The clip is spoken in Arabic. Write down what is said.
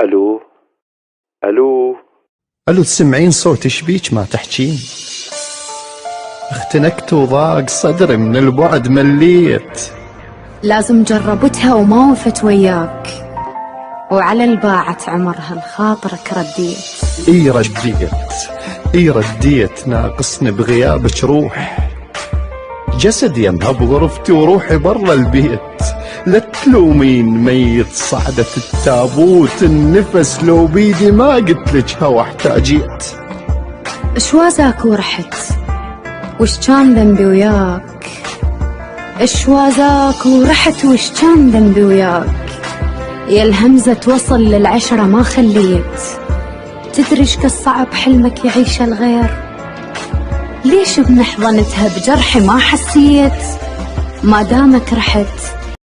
الو الو الو، تسمعين صوت اشبيج ماتحجين؟ اختنقت وضاق صدري من البعد، مليت. لازم جربتها وما وفت وياك، وعلى الباعة عمرها لخاطرك رديت. اي رديت، ناقصني بغيابك روح. جسدي يمها بغرفتي وروحي برا البيت. لا تلومين ميت صعدت التابوت، النفس لو بيدي ما قلتلك هوا احتاجيت. اشوازاك ورحت، وش كان ذنبي وياك؟ اشوازاك ورحت، وش كان ذنبي وياك؟ يا الهمزة توصل للعشرة ما خليت. تدري ايش كالصعب حلمك يعيش الغير؟ ليش بنحضنتها بجرحي ما حسيت؟ ما دامك رحت